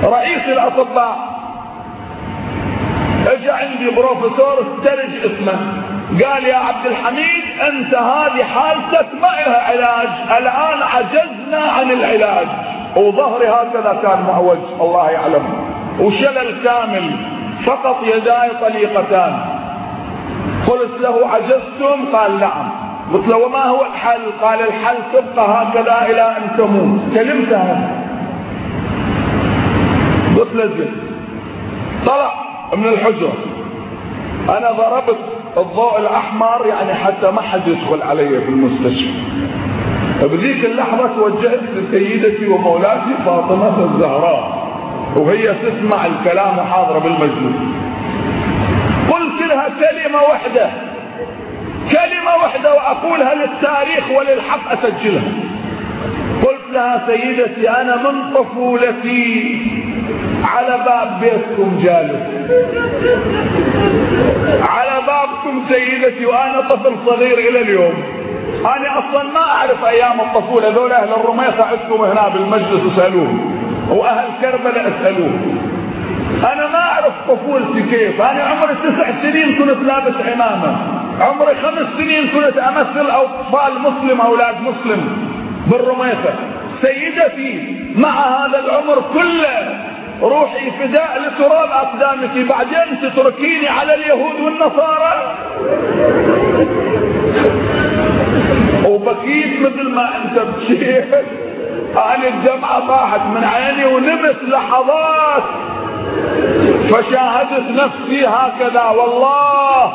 رئيس الأطباء اجى عندي بروفيسور استرج اسمه، قال يا عبد الحميد انت هذه حالتك ما لها علاج، الان عجزنا عن العلاج، وظهري هكذا كان معوج الله يعلم، وشلل كامل، فقط يداي طليقتان. قلت له عجزتم؟ قال نعم. قلت له وما هو الحل؟ قال الحل تبقى هكذا الى ان تموت. كلمتها، قلت له زين. طلع من الحجرة، انا ضربت الضوء الاحمر يعني حتى ما حد يدخل علي في المستشفى. بذيك اللحظة توجهت لسيدتي ومولاتي فاطمة الزهراء وهي تسمع الكلام وحاضرة بالمجلس. قلت لها كلمة واحدة، كلمة واحدة وأقولها للتاريخ وللحق أسجلها. قلت لها سيدتي أنا من طفولتي على باب بيتكم جالس، على بابكم سيدتي وأنا طفل صغير إلى اليوم. أنا أصلا ما أعرف أيام الطفولة، ذول أهل الرميصة عندكم هنا بالمجلس اسألوهم، وأهل كربلاء اسألوهم. أنا ما أعرف طفولتي كيف. أنا عمري 9 سنين كنت لابس عمامة، عمري 5 سنين كنت أمثل أطفال مسلم أولاد مسلم بالرميصة. سيدتي مع هذا العمر كله روحي فداء لتراب أقدامك، بعدين تتركيني على اليهود والنصارى؟ وبكيت مثل ما انت بكيت. انا الدمعة طاحت من عيني ونمت لحظات، فشاهدت نفسي هكذا والله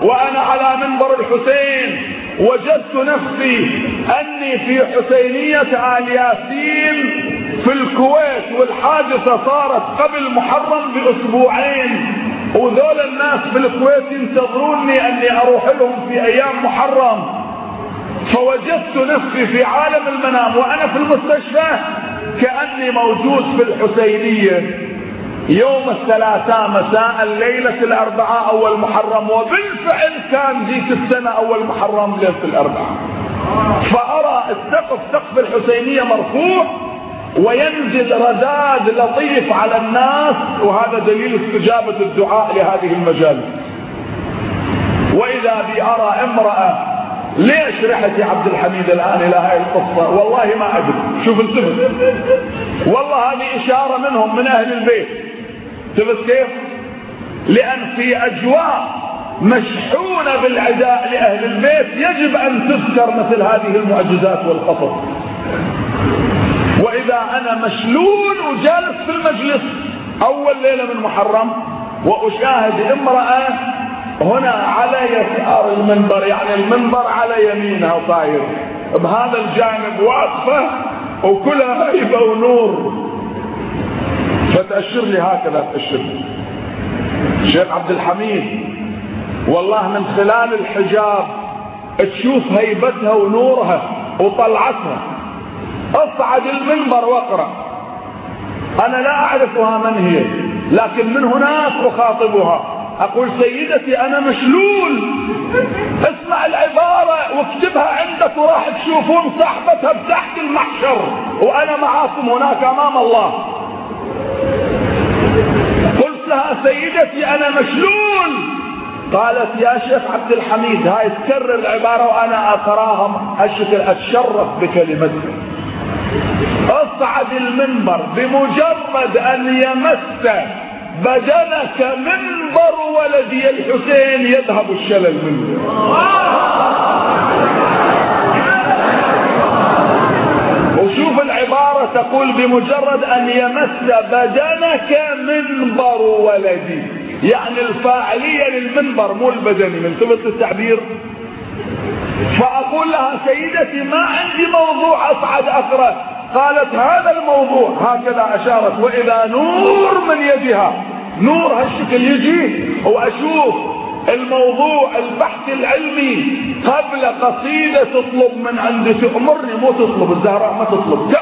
وانا على منبر الحسين، وجدت نفسي اني في حسينية آل ياسين في الكويت، والحادثة صارت قبل محرم بأسبوعين، وذول الناس في الكويت ينتظروني اني اروح لهم في ايام محرم. فوجدت نفسي في عالم المنام وانا في المستشفى كأني موجود في الحسينية يوم الثلاثاء مساء ليلة الاربعاء اول محرم، وبالفعل كان ذيك السنة اول محرم ليلة الاربعاء. فارى سقف الحسينية مرفوع وينزل رذاذ لطيف على الناس، وهذا دليل استجابة الدعاء لهذه المجالس. واذا بي ارى امرأة. ليش رحت يا عبد الحميد الان الى هاي القصة؟ والله ما ادري. شوف انتبه، والله هذه اشارة منهم من اهل البيت. انتبه كيف؟ لان في اجواء مشحونة بالعداء لاهل البيت يجب ان تذكر مثل هذه المعجزات والقصص. واذا انا مشلول وجالس في المجلس اول ليلة من محرم واشاهد امرأة هنا على يسار المنبر، يعني المنبر على يمينها طاير، بهذا الجانب واقفة وكلها هيبة ونور، فتأشر لي هكذا، تأشر لي شيخ عبد الحميد والله من خلال الحجاب تشوف هيبتها ونورها وطلعتها. اصعد المنبر واقرأ، انا لا اعرفها من هي، لكن من هناك اخاطبها اقول سيدتي انا مشلول، اسمع العبارة واكتبها عندك وراح تشوفون صحبتها بتحت المحشر وانا معاكم هناك امام الله. قلت لها سيدتي انا مشلول. قالت يا شيخ عبد الحميد هاي تكرر العبارة وانا اقراها اتشرف بكلمتها. اصعد المنبر بمجرد ان يمس بدنك منبر ولدي الحسين يذهب الشلل منه. وشوف العبارة تقول بمجرد ان يمس بدنك منبر ولدي، يعني الفاعلية للمنبر مو البدني، من ثبت التعبير. فاقول لها سيدتي ما عندي موضوع اصعد اقرأ. قالت هذا الموضوع، هكذا اشارت، واذا نور من يدها، نور هالشكل يجي واشوف الموضوع البحث العلمي قبل قصيدة تطلب من عندي، تأمرني مو تطلب، الزهراء ما تطلب،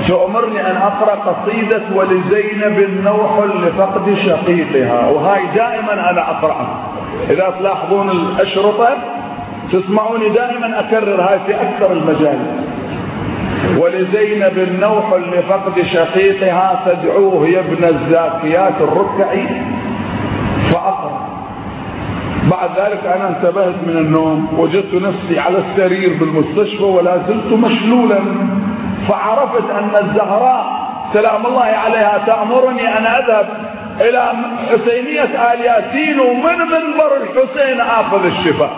تأمرني ان اقرأ قصيدة ولزينب نوح لفقد شقيقها، وهاي دائما انا اقرأها. اذا تلاحظون الاشرطة تسمعوني دائما اكرر هاي في اكثر المجالس. ولزينب النوح لفقد شقيقها تدعوه يا ابن الزاكيات الركعي فأقرأ. بعد ذلك أنا انتبهت من النوم، وجدت نفسي على السرير بالمستشفى ولا زلت مشلولا، فعرفت أن الزهراء سلام الله عليها تأمرني أن أذهب إلى حسينية آل ياسين ومن منبر الحسين آخذ الشفاء،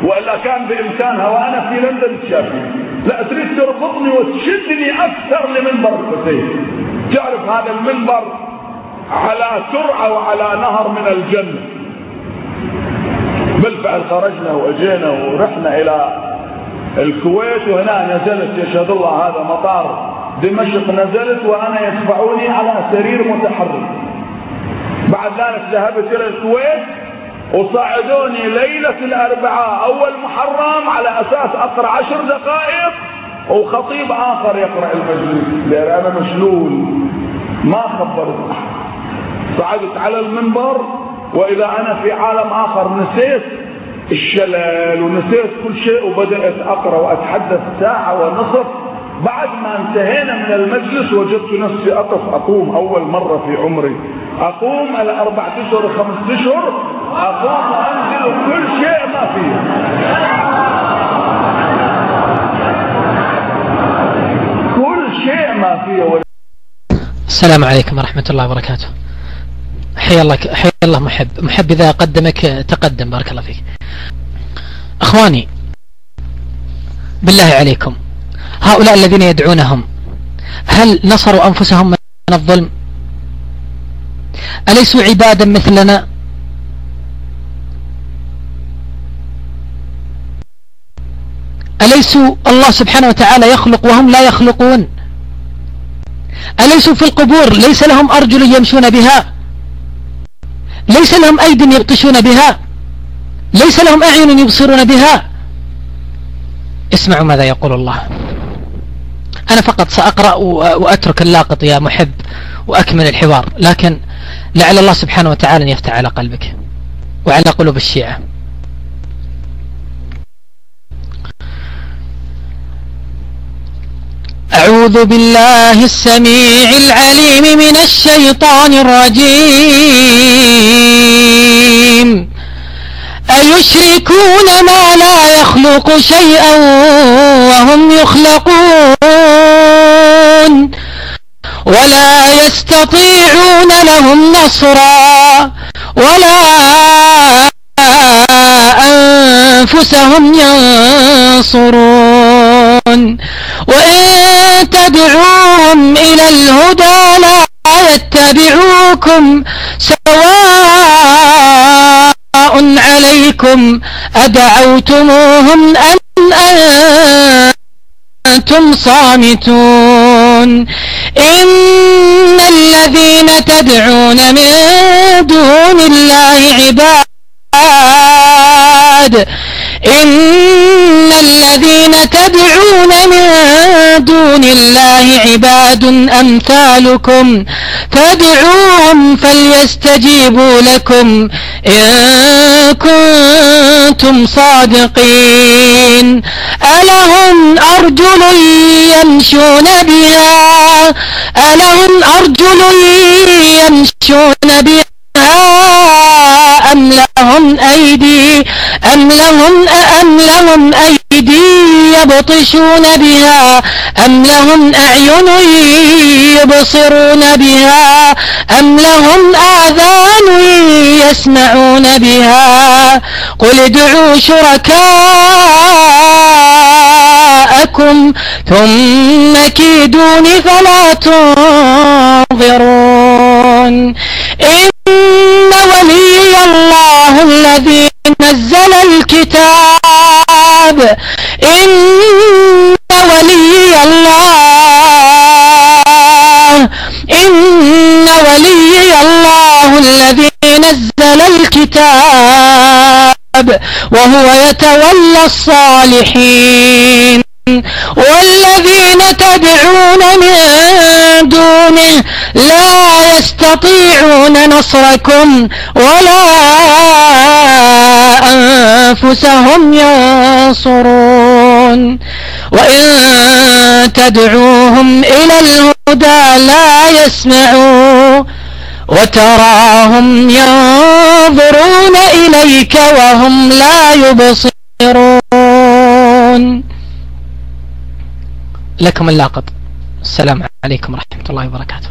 وإلا كان بإمكانها وأنا في لندن تشافي، لا تريد تربطني وتشدني أكثر لمنبر الحسين. تعرف هذا المنبر على ترعة وعلى نهر من الجنة. بالفعل خرجنا وأجينا ورحنا إلى الكويت، وهنا نزلت يشهد الله هذا مطار دمشق، نزلت وأنا يدفعوني على سرير متحرك. بعد ذلك ذهبت إلى الكويت وصعدوني ليلة الأربعاء أول محرم على أساس أقرأ 10 دقائق وخطيب آخر يقرأ المجلس، لأن أنا مشلول ما خبرت أحد. صعدت على المنبر وإذا أنا في عالم آخر، نسيت الشلل ونسيت كل شيء، وبدأت أقرأ وأتحدث ساعة ونصف. بعد ما انتهينا من المجلس وجدت نفسي أقوم أول مرة في عمري، أقوم على 4 أشهر 5 أشهر، أقوم وأنزل كل شيء ما فيه. كل شيء ما فيه. السلام عليكم ورحمة الله وبركاته. حيا الله محب إذا قدمك تقدم، بارك الله فيك. أخواني بالله عليكم، هؤلاء الذين يدعونهم هل نصروا أنفسهم من الظلم؟ أليسوا عبادا مثلنا؟ أليسوا الله سبحانه وتعالى يخلق وهم لا يخلقون؟ أليسوا في القبور ليس لهم أرجل يمشون بها؟ ليس لهم أيد يبطشون بها؟ ليس لهم أعين يبصرون بها؟ اسمعوا ماذا يقول الله. أنا فقط سأقرأ وأترك اللاقط يا محب وأكمل الحوار، لكن لعل الله سبحانه وتعالى أن يفتح على قلبك وعلى قلوب الشيعة. أعوذ بالله السميع العليم من الشيطان الرجيم. أيشركون ما لا يخلق شيئا وهم يخلقون ولا يستطيعون لهم نصرا ولا أنفسهم ينصرون وإن تدعوهم إلى الهدى لا يتبعوكم سواء عليكم أدعوتموهم أم أنتم صامتون. إن الذين تدعون من دون الله عباد إن الذين تدعون من دون الله عباد أمثالكم فادعوهم فليستجيبوا لكم إن كنتم صادقين. ألهم أرجل يمشون بها ألهم أرجل يمشون بها أم لهم أيدي يبطشون بها أم لهم أعين يبصرون بها أم لهم آذان يسمعون بها. قل ادعوا شركاءكم ثم كيدون فلا تنظرون. إن ولي الله الذي نزل الكتاب إن ولي الله الذي نزل الكتاب وهو يتولى الصالحين. والذين تدعون من دونه لا يستطيعون نصركم ولا أنفسهم ينصرون. وإن تدعوهم إلى الهدى لا يسمعوا وتراهم ينظرون إليك وهم لا يبصرون. لكم اللقب. السلام عليكم ورحمة الله وبركاته.